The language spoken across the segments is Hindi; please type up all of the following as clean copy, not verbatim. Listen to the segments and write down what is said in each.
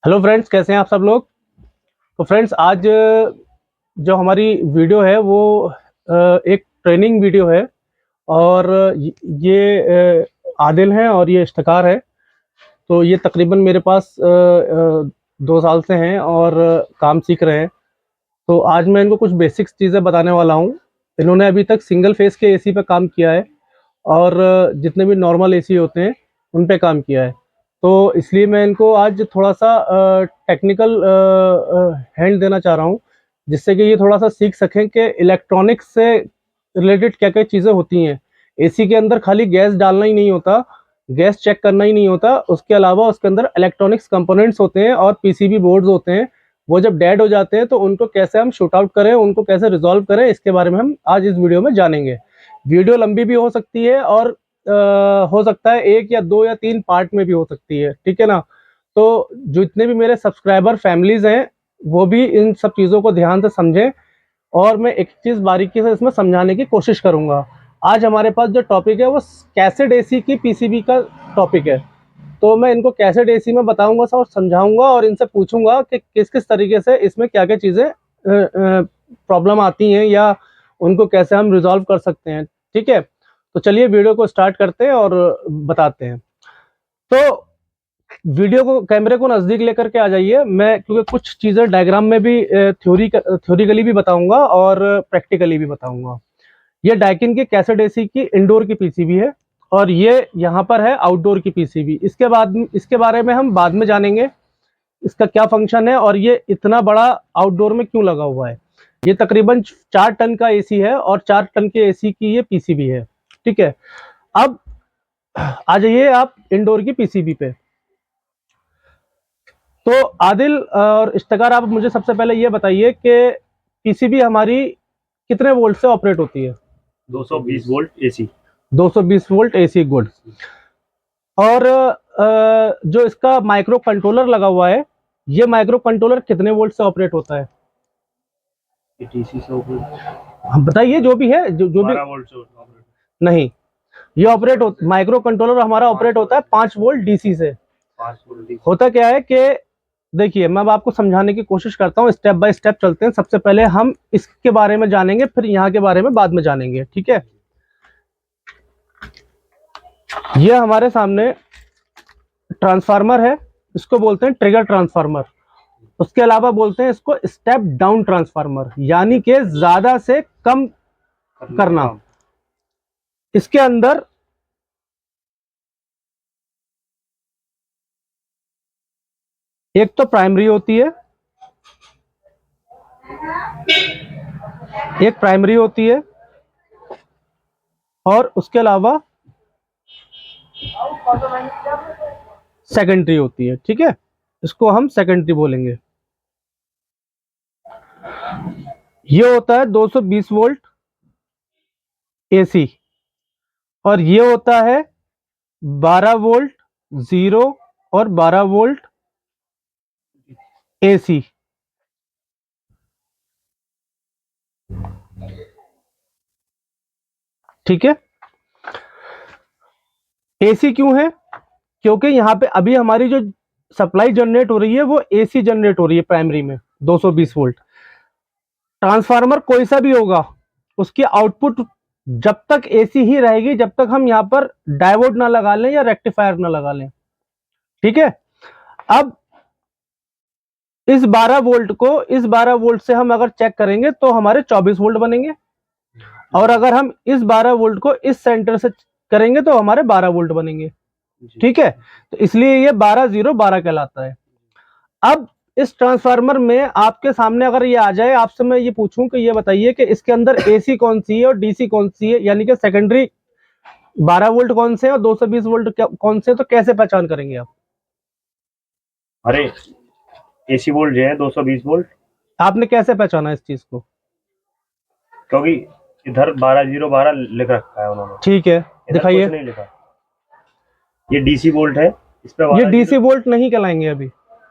हेलो फ्रेंड्स, कैसे हैं आप सब लोग। तो फ्रेंड्स, आज जो हमारी वीडियो है वो एक ट्रेनिंग वीडियो है। और ये आदिल हैं और ये इश्तिकार है। तो ये तकरीबन मेरे पास 2 साल से हैं और काम सीख रहे हैं। तो आज मैं इनको कुछ बेसिक्स चीज़ें बताने वाला हूँ। इन्होंने अभी तक सिंगल फेस के एसी पे काम किया है और जितने भी नॉर्मल एसी होते हैं उन पे काम किया है। तो इसलिए मैं इनको आज थोड़ा सा टेक्निकल हैंड देना चाह रहा हूँ, जिससे कि ये थोड़ा सा सीख सकें कि इलेक्ट्रॉनिक्स से रिलेटेड क्या क्या चीज़ें होती हैं। एसी के अंदर खाली गैस डालना ही नहीं होता, गैस चेक करना ही नहीं होता, उसके अलावा उसके अंदर इलेक्ट्रॉनिक्स कंपोनेंट्स होते हैं और पीसीबी बोर्ड्स होते हैं। वो जब डेड हो जाते हैं तो उनको कैसे हम शूट आउट करें, उनको कैसे रिजॉल्व करें, इसके बारे में हम आज इस वीडियो में जानेंगे। वीडियो लंबी भी हो सकती है और हो सकता है 1 या 2 या 3 पार्ट में भी हो सकती है, ठीक है ना। तो जितने भी मेरे सब्सक्राइबर फैमिलीज हैं वो भी इन सब चीज़ों को ध्यान से समझें और मैं एक चीज़ बारीकी से इसमें समझाने की कोशिश करूंगा। आज हमारे पास जो टॉपिक है वो कैसेड एसी की पीसीबी का टॉपिक है। तो मैं इनको कैसेड एसी में बताऊंगा और समझाऊंगा और इनसे पूछूंगा कि किस किस तरीके से इसमें क्या क्या चीज़ें प्रॉब्लम आती हैं या उनको कैसे हम रिजॉल्व कर सकते हैं, ठीक है। तो चलिए वीडियो को स्टार्ट करते हैं और बताते हैं। तो वीडियो को, कैमरे को नज़दीक लेकर के आ जाइए। मैं क्योंकि कुछ चीज़ें डायग्राम में भी थ्योरिकली भी बताऊंगा और प्रैक्टिकली भी बताऊंगा। ये डाइकिन की कैसेड एसी की इंडोर की पीसीबी है और ये यहाँ पर है आउटडोर की पीसीबी। इसके बारे में हम बाद में जानेंगे, इसका क्या फंक्शन है और ये इतना बड़ा आउटडोर में क्यों लगा हुआ है। ये तकरीबन 4 टन का एसी है और 4 टन के एसी की ये पीसीबी है, ठीक है। अब आ जाइए आप इंडोर की पीसीबी पे। तो आदिल और इश्तिकार, आप मुझे सबसे पहले ये बताइए कि पीसीबी हमारी कितने वोल्ट से ऑपरेट होती है। 220 volt AC. 220 volt AC, good. और जो इसका माइक्रो कंट्रोलर लगा हुआ है, ये माइक्रो कंट्रोलर कितने वोल्ट से ऑपरेट होता है। डीसी से ऑपरेट। हम बताइए, जो भी है, जो भी 12 वोल्ट से ऑपरेट। नहीं, ये ऑपरेट हो माइक्रो कंट्रोलर हमारा ऑपरेट होता है 5 वोल्ट डीसी से। 5 वोल्ट डीसी। होता क्या है कि देखिए, मैं अब आपको समझाने की कोशिश करता हूँ, स्टेप बाय स्टेप चलते हैं। सबसे पहले हम इसके बारे में जानेंगे, फिर यहाँ के बारे में बाद में जानेंगे, ठीक है। ये हमारे सामने ट्रांसफार्मर है, इसको बोलते हैं ट्रिगर ट्रांसफार्मर। उसके अलावा बोलते हैं इसको स्टेप डाउन ट्रांसफार्मर, यानी कि ज्यादा से कम करना। इसके अंदर एक तो प्राइमरी होती है, एक प्राइमरी होती है और उसके अलावा सेकेंडरी होती है, ठीक है। इसको हम सेकेंडरी बोलेंगे। ये होता है 220 वोल्ट एसी और ये होता है 12 वोल्ट जीरो और 12 वोल्ट एसी। ठीक है। एसी क्यों है? क्योंकि यहाँ पे अभी हमारी जो सप्लाई जनरेट हो रही है वो एसी जनरेट हो रही है प्राइमरी में 220 वोल्ट। ट्रांसफार्मर कोई सा भी होगा, उसकी आउटपुट जब तक एसी ही रहेगी जब तक हम यहाँ पर डायोड ना लगा लें या रेक्टिफायर ना लगा लें, ठीक है। अब इस 12 वोल्ट को इस 12 वोल्ट से हम अगर चेक करेंगे तो हमारे 24 वोल्ट बनेंगे और अगर हम इस 12 वोल्ट को इस सेंटर से करेंगे तो हमारे 12 वोल्ट बनेंगे, ठीक है। तो इसलिए ये 12-0-12 कहलाता है। अब इस ट्रांसफार्मर में आपके सामने अगर ये आ जाए, आपसे मैं ये पूछूं कि ये बताइए कि इसके अंदर एसी कौन सी है और डीसी कौन सी है, यानी कि सेकेंडरी 12 वोल्ट कौन से और 220 वोल्ट कौन से, तो कैसे पहचान करेंगे आप? अरे, एसी वोल्ट जो है 220 वोल्ट। आपने कैसे पहचाना इस चीज को? क्योंकि इधर 12-0-12 लिख रखा है उन्होंने। ठीक है, दिखाइए। कुछ नहीं लिखा। ये डीसी वोल्ट है, इस पे ये डीसी वोल्ट नहीं कहलाएंगे अभी।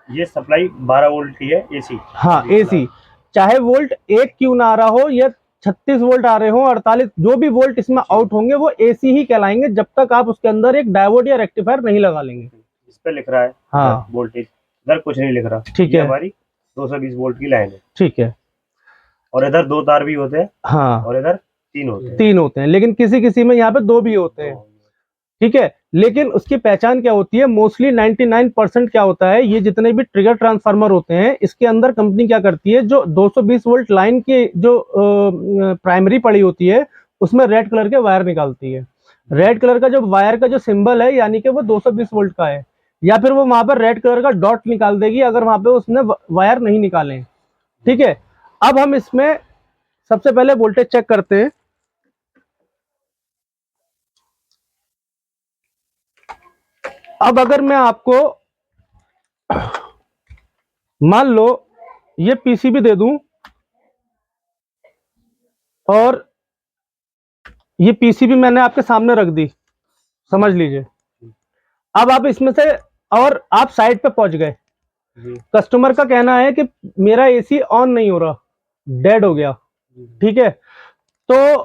ये सप्लाई 12 वोल्ट की है एसी। हाँ, एसी। चाहे वोल्ट एक क्यों ना आ रहा हो या 36 वोल्ट आ रहे हो, 48, जो भी वोल्ट इसमें आउट होंगे वो एसी ही कहलाएंगे जब तक आप उसके अंदर एक डायोड या रेक्टिफायर नहीं लगा लेंगे। इस पे लिख रहा है हाँ, वोल्टेज। इधर कुछ नहीं लिख रहा। ठीक ये है। हमारी 220 वोल्ट की लाइन है। ठीक है। और इधर 2 तार भी होते हैं हाँ, और इधर 3 होते हैं। 3 होते हैं, लेकिन किसी किसी में यहाँ पे 2 भी होते हैं। ठीक है, लेकिन उसकी पहचान क्या होती है? मोस्टली 99% क्या होता है, ये जितने भी ट्रिगर ट्रांसफार्मर होते हैं, इसके अंदर कंपनी क्या करती है, जो 220 वोल्ट लाइन की जो प्राइमरी पड़ी होती है, उसमें रेड कलर के वायर निकालती है। रेड कलर का जो वायर का जो सिंबल है, यानी कि वो 220 वोल्ट का है, या फिर वो वहां पर रेड कलर का डॉट निकाल देगी अगर वहां पे उसने वायर नहीं निकाले। ठीक है, अब हम इसमें सबसे पहले वोल्टेज चेक करते हैं। अब अगर मैं आपको मान लो ये पीसीबी दे दूं, और ये पीसीबी मैंने आपके सामने रख दी, समझ लीजिए। अब आप इसमें से, और आप साइड पे पहुंच गए, कस्टमर का कहना है कि मेरा एसी ऑन नहीं हो रहा, डेड हो गया। ठीक है, तो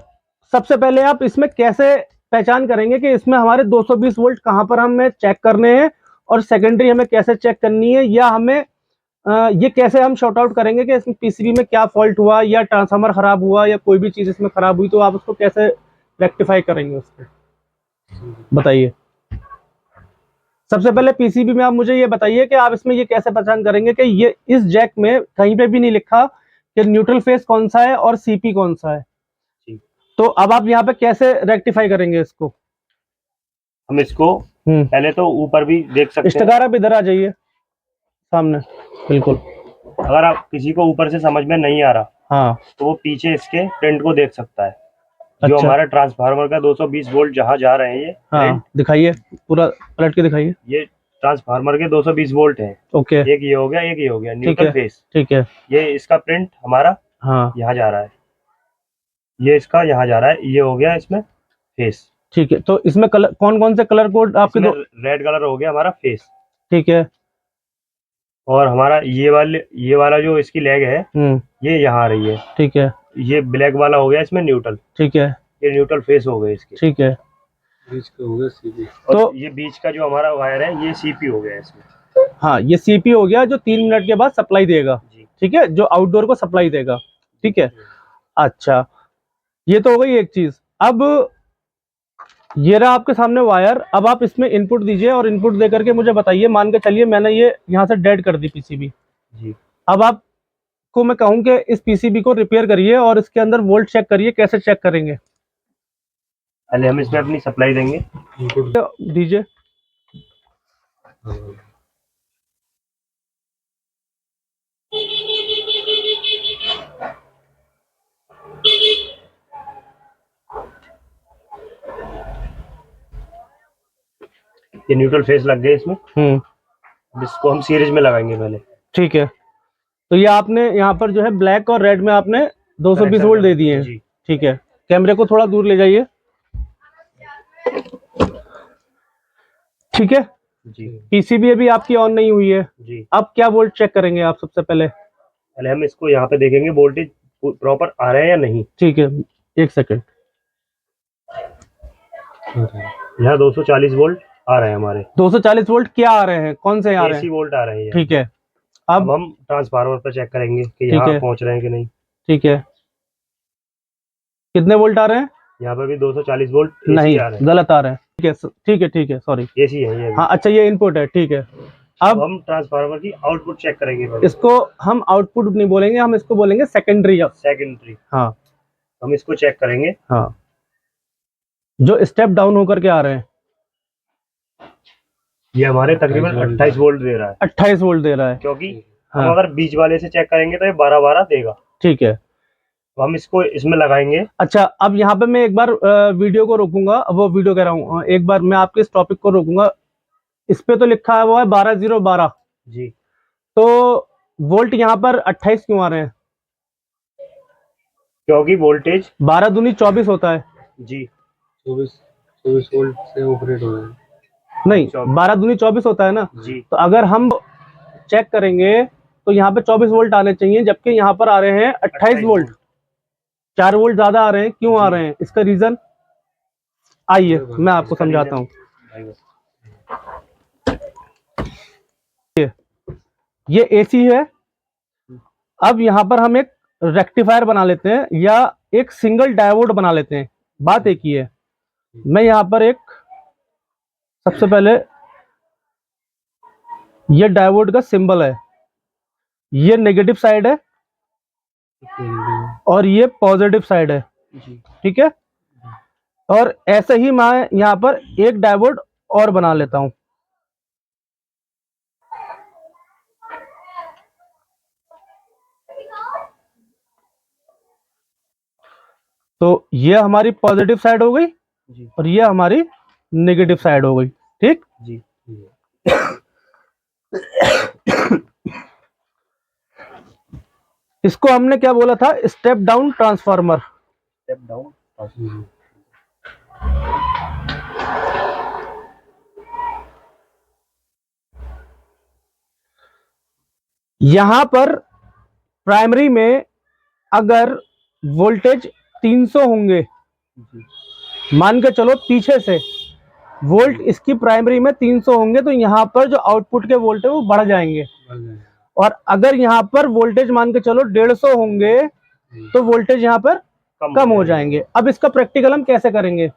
सबसे पहले आप इसमें कैसे पहचान करेंगे कि इसमें हमारे 220 वोल्ट कहां पर हमें चेक करने हैं, और सेकेंडरी हमें कैसे चेक करनी है, या हमें ये कैसे हम शॉर्ट आउट करेंगे कि इसमें पीसीबी में क्या फॉल्ट हुआ, या ट्रांसफार्मर खराब हुआ, या कोई भी चीज इसमें खराब हुई, तो आप उसको कैसे रेक्टिफाई करेंगे उसको, बताइए। सबसे पहले पीसीबी में आप मुझे ये बताइए कि आप इसमें ये कैसे पहचान करेंगे कि ये इस जैक में कहीं पे भी नहीं लिखा कि न्यूट्रल फेस कौन सा है और सीपी कौन सा है। तो अब आप यहाँ पे कैसे रेक्टिफाई करेंगे इसको? हम इसको पहले तो ऊपर भी देख सकते हैं। इश्तेकार आप इधर आ जाइए सामने, बिल्कुल। अगर आप किसी को ऊपर से समझ में नहीं आ रहा, हाँ, तो वो पीछे इसके प्रिंट को देख सकता है। अच्छा। जो हमारा ट्रांसफार्मर का 220 वोल्ट जहाँ जा रहे हैं, ये हाँ, दिखाइए, पूरा पलट के दिखाइए। ये ट्रांसफार्मर के 220 वोल्ट हैं। ओके, एक ये हो गया, एक ये हो गया, न्यूट्रल फेस। ठीक है। ये इसका प्रिंट हमारा हाँ, यहाँ जा रहा है, ये इसका यहाँ जा रहा है, ये हो गया इसमें फेस। ठीक है, तो इसमें कलर कौन कौन से कलर कोड आपके दो? रेड कलर हो गया हमारा फेस। ठीक है। और हमारा ये वाला जो इसकी लेग है, ये यहाँ आ रही है। ठीक है। ये ब्लैक वाला हो गया इसमें न्यूट्रल। ठीक है। ये न्यूट्रल फेस हो गए इसके। ठीक है। बीच का हो गया सीपी। तो ये बीच का जो हमारा वायर है, ये सीपी हो गया इसमें। हाँ, ये सीपी हो गया, जो 3 मिनट के बाद सप्लाई देगा। ठीक है, जो आउटडोर को सप्लाई देगा। ठीक है, अच्छा, ये तो हो गई एक चीज। अब ये रहा आपके सामने वायर। अब आप इसमें इनपुट दीजिए, और इनपुट दे करके मुझे बताइए, मान के चलिए मैंने ये यहाँ से डेड कर दी पीसीबी जी। अब आपको मैं कहूँ कि इस पीसीबी को रिपेयर करिए और इसके अंदर वोल्ट चेक करिए। कैसे चेक करेंगे? पहले हम इसमें अपनी सप्लाई देंगे, दीजिए। ये न्यूट्रल फेस लग गए इसमें। इसको हम सीरीज में लगाएंगे पहले। ठीक है, तो ये आपने यहाँ पर जो है ब्लैक और रेड में आपने 220 वोल्ट दे दिए हैं। ठीक है, कैमरे को थोड़ा दूर ले जाइए। ठीक है जी। पीसीबी अभी आपकी ऑन नहीं हुई है जी। अब क्या वोल्ट चेक करेंगे आप? सबसे पहले हम इसको यहाँ पे देखेंगे वोल्टेज प्रॉपर आ रहे हैं या नहीं। ठीक है, एक सेकंड। यहाँ 240 वोल्ट आ रहे हैं हमारे। 240 वोल्ट क्या आ रहे हैं? कौन से आ रहे हैं? एसी वोल्ट आ रहे हैं। ठीक है, अब हम ट्रांसफार्मर पर चेक करेंगे कि यहाँ पहुंच रहे हैं कि नहीं। ठीक है, कितने वोल्ट आ रहे हैं? यहाँ पे भी 240 वोल्ट नहीं, गलत आ रहे हैं। ठीक है, ठीक है, ठीक है, सॉरी, एसी है ये। हाँ, अच्छा, ये इनपुट है। ठीक है, अब हम ट्रांसफार्मर की आउटपुट चेक करेंगे। इसको हम आउटपुट नहीं बोलेंगे, हम इसको बोलेंगे सेकेंडरी। सेकेंडरी, हाँ, हम इसको चेक करेंगे। हाँ, जो स्टेप डाउन होकर के आ रहे हैं, ये हमारे तकरीबन 28 वोल्ट दे रहा है। 28 वोल्ट दे रहा है, क्योंकि हम अगर बीच वाले से चेक करेंगे तो ये 12-12 देगा। ठीक है, तो हम इसको इसमें लगाएंगे। अच्छा, अब यहाँ पे मैं एक बार वीडियो को रोकूंगा, वो वीडियो कह रहा हूँ, एक बार मैं आपके इस टॉपिक को रोकूंगा। इस पे तो लिखा हुआ है 12012 जी, तो वोल्ट यहाँ पर 28 क्यों आ रहे हैं? क्योंकि वोल्टेज 12 दूनी 24 होता है जी। 24 वोल्ट से ऑपरेट हो रहा है। नहीं, 12 दूनी 24 होता है ना जी। तो अगर हम चेक करेंगे तो यहाँ पे 24 वोल्ट आने चाहिए, जबकि यहाँ पर आ रहे हैं 28 वोल्ट। 4 वोल्ट ज्यादा आ रहे हैं। क्यों आ रहे हैं? इसका रीजन आइए मैं आपको समझाता हूँ। ये एसी है। अब यहाँ पर हम एक रेक्टिफायर बना लेते हैं या एक सिंगल डायोड बना लेते हैं। बात एक ही है। मैं यहाँ पर एक सबसे पहले ये डायोड का सिंबल है, ये नेगेटिव साइड है और ये पॉजिटिव साइड है, ठीक है। और ऐसे ही मैं यहाँ पर एक डायोड और बना लेता हूं। तो ये हमारी पॉजिटिव साइड हो गई और ये हमारी नेगेटिव साइड हो गई, ठीक जी। इसको हमने क्या बोला था, step down transformer. Step down. यहां पर प्राइमरी में अगर वोल्टेज 300 होंगे, मान के चलो पीछे से वोल्ट इसकी प्राइमरी में 300 होंगे, तो यहाँ पर जो आउटपुट के वोल्ट है वो बढ़ जाएंगे। और अगर यहाँ पर वोल्टेज मान के चलो 150 होंगे तो वोल्टेज यहाँ पर कम हो जाएंगे। अब इसका प्रैक्टिकल हम कैसे करेंगे,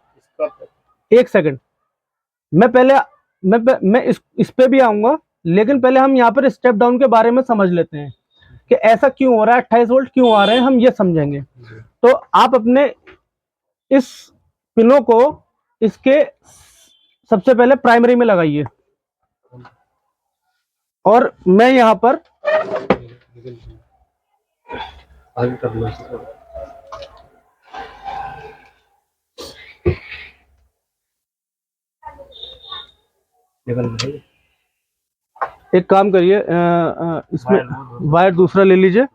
एक सेकंड, मैं इस पे भी आऊंगा, लेकिन पहले हम यहाँ पर स्टेप डाउन के बारे में समझ लेते हैं कि ऐसा क्यों हो रहा है, 28 वोल्ट क्यों आ रहे हैं, हम ये समझेंगे। तो आप अपने इस पिनों को इसके सबसे पहले प्राइमरी में लगाइए और मैं यहाँ पर एक काम करिए, इसमें वायर दूसरा ले लीजिए।